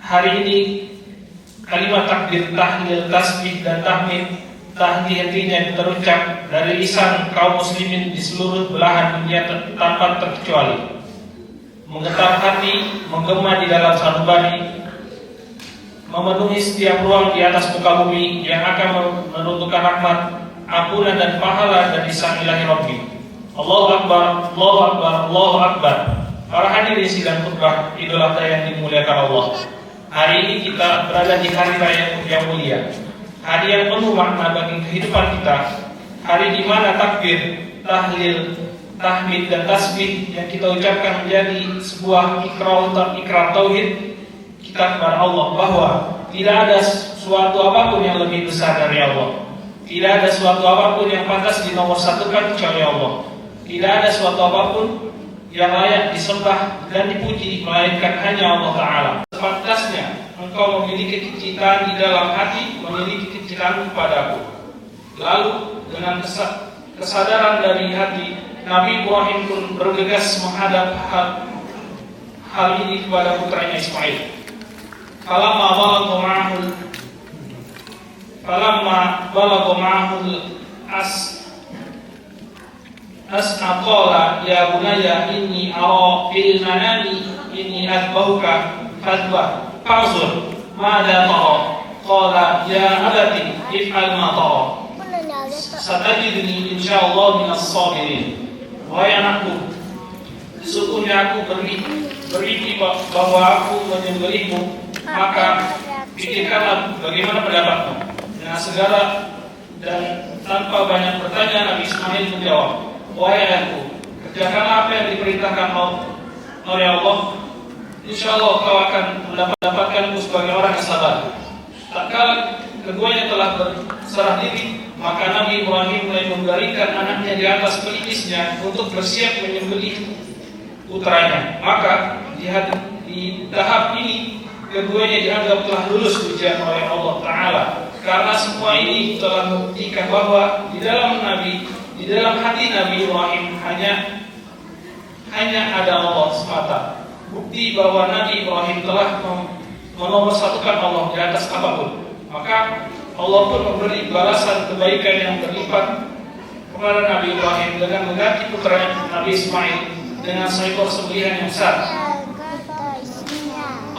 hari ini kalimat takbir, tahlil, tasbih dan tahmid henti-hentinya terucap dari lisan kaum muslimin di seluruh belahan dunia tanpa terkecuali. Menggetar hati, menggema di dalam sanubari, memenuhi setiap ruang di atas muka bumi yang akan menentukan rahmat, ampunan dan pahala dari Sang Ilahi Rabbi. Allahu Akbar, Allahu Akbar, Allahu Akbar. Para hadirin sidang khutbah Idul Adha yang dimuliakan Allah. Hari ini kita berada di hari raya yang mulia, hari yang penuh makna bagi kehidupan kita, hari di mana takbir, tahlil, tahmid dan tasbih yang kita ucapkan menjadi sebuah ikrar tauhid kita kepada Allah bahwa tidak ada suatu apapun yang lebih besar dari Allah. Tidak ada suatu apapun yang pantas dinomorsatukan kecuali Allah. Tidak ada suatu apapun yang layak disembah dan dipuji melainkan hanya Allah Ta'ala. Sepantasnya engkau memiliki kecintaan di dalam hati, memiliki kecintaan kepadaku. Lalu dengan kesadaran dari hati, Nabi Ibrahim pun bergegas menghadap hal ini kepada putranya Ismail. Falamma balagha ma'ahul as'aqala ya bunayya inni ara fil manami inni adbahuka fanzur mada tara qala ya abati if'al ma tara satajidni insyaallah minas sabirin. Wahai anakku, sesungguhnya aku bermimpi bahwa aku menyembelihmu, maka pikirkanlah bagaimana pendapatmu. Dengan segala dan tanpa banyak bertanya, Nabi Ismail menjawab, wahai anakku, kerjakanlah apa yang diperintahkan oleh Allah. Insya Allah kau akan mendapatkanku sebagai orang yang sabar. Tak kala keduanya telah berserah diri, maka Nabi Ibrahim mulai membaringkan anaknya di atas pelipisnya untuk bersiap menyembelih putranya. Maka di tahap ini keduanya dianggap telah lulus ujian oleh Allah Ta'ala, karena semua ini telah membuktikan bahwa di dalam hati Nabi Ibrahim hanya ada Allah semata. Bukti bahwa Nabi Ibrahim telah menomorsatukan Allah di atas apapun. Maka Allah pun memberi balasan kebaikan yang berlipat kepada Nabi Ibrahim dengan mengganti putra Nabi Ismail dengan seekor sembelihan yang besar.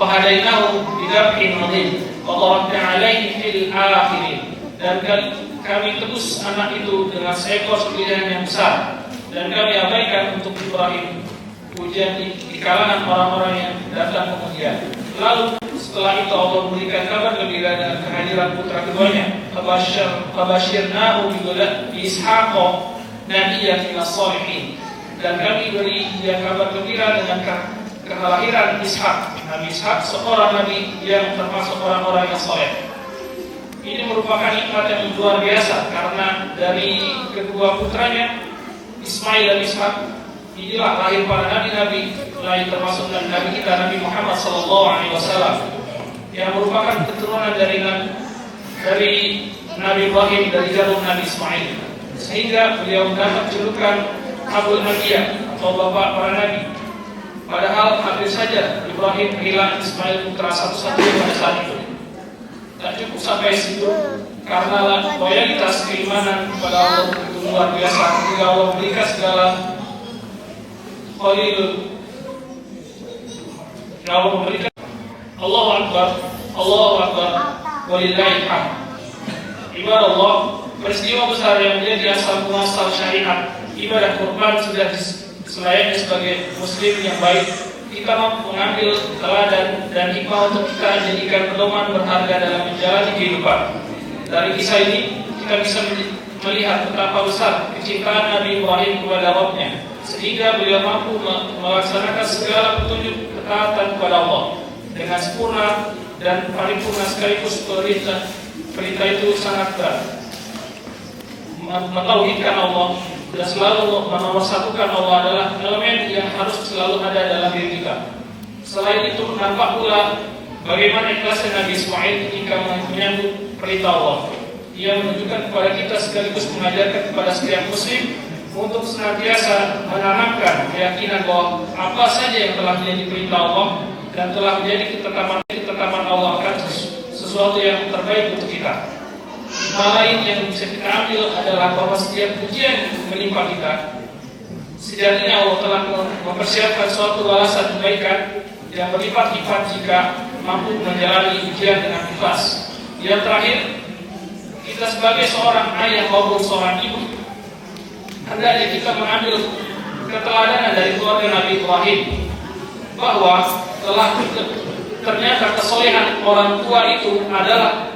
Fahadainahu bidabhin adhim wa tarakna alaihi fil akhirin. Dan kami tebus anak itu dengan seekor sembelihan yang besar, dan kami abaikan untuk Ibrahim ujian di kalangan orang-orang yang datang kemudian. Lalu setelah itu Allah memberikan kabar gembira dengan kehadiran putra keduanya. Fabashirnahu bi Ishaq nabiyyan minas shalihin. Dan kami beri dia kabar gembira dengan kelahiran Ishak. Nabi Ishak seorang nabi yang termasuk orang-orang yang saleh. Ini merupakan nikmat yang luar biasa, karena dari kedua putranya Ismail dan Ishak inilah lahir para nabi-nabi, lahir termasuk nabi kita Nabi Muhammad SAW, yang merupakan keturunan dari Nabi Ibrahim dari jalur Nabi Ismail, sehingga beliau mendapat julukan Abul Anbiya atau bapak para nabi. Padahal hampir saja Ibrahim kehilangan Ismail putra satu-satunya pada saat itu. Tak cukup sampai situ, karena loyalitas keimanan kepada Allah itu luar biasa, hingga Allah memberikan segala Khalil. Allah memberikan Allahu Akbar, Allahu Akbar, walillahil hamd. Ibadah Allah, peristiwa besar yang menjadi asal muasal syariat ibadah kurban sudah selayaknya sebagai muslim yang baik kita mampu mengambil teladan dan hikmah untuk kita jadikan pedoman berharga dalam menjalani kehidupan. Dari kisah ini kita bisa melihat betapa besar kecintaan Nabi Ibrahim kepada Rabb-Nya, sehingga beliau mampu melaksanakan segala petunjuk ketaatan kepada Allah dengan sempurna dan paripurna sekaligus. Perintah itu sangat berat, mentauhidkan Allah dan selalu menomorsatukan Allah adalah elemen yang harus selalu ada dalam diri kita. Selain itu, nampak pula bagaimana ikhlasnya Nabi Ismail ketika menyambut perintah Allah. Ia menunjukkan kepada kita sekaligus mengajarkan kepada setiap muslim untuk senantiasa menanamkan keyakinan bahwa apa saja yang telah menjadi perintah Allah dan telah menjadi ketetapan Allah akan sesuatu yang terbaik untuk kita. Hal lain yang bisa kita ambil adalah bahwa setiap ujian menimpa kita, sejatinya Allah telah mempersiapkan suatu balasan kebaikan yang berlipat-lipat jika mampu menjalani ujian dengan ikhlas. Yang terakhir, kita sebagai seorang ayah maupun seorang ibu, hendaknya kita mengambil keteladanan dari keluarga Nabi Ibrahim, bahwa ternyata kesolehan orang tua itu adalah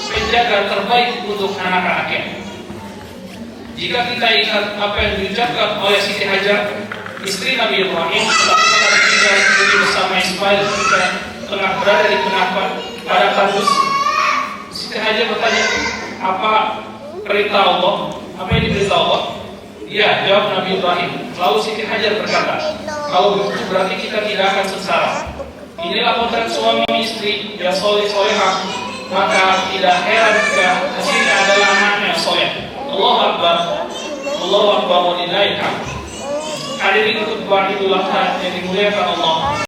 penjaga terbaik untuk anak-anaknya. Jika kita ingat apa yang diucapkan oleh Siti Hajar, istri Nabi Ibrahim, ketika bersama Ismail ketika tengah berada di tengah padang tandus, Siti Hajar bertanya, apa perintah Allah? Apa yang diperintah Allah? Ya, jawab Nabi Ibrahim. Lalu Siti Hajar berkata, kalau begitu berarti kita tidak akan sengsara. Inilah potret suami istri yang soleh-solehah, maka tidak heran jika hasilnya adalah anaknya yang soleh. Allahu Akbar, Allahu Akbar, walillahil hamd. Hadirin khutbah Idul Adha yang dimuliakan Allah.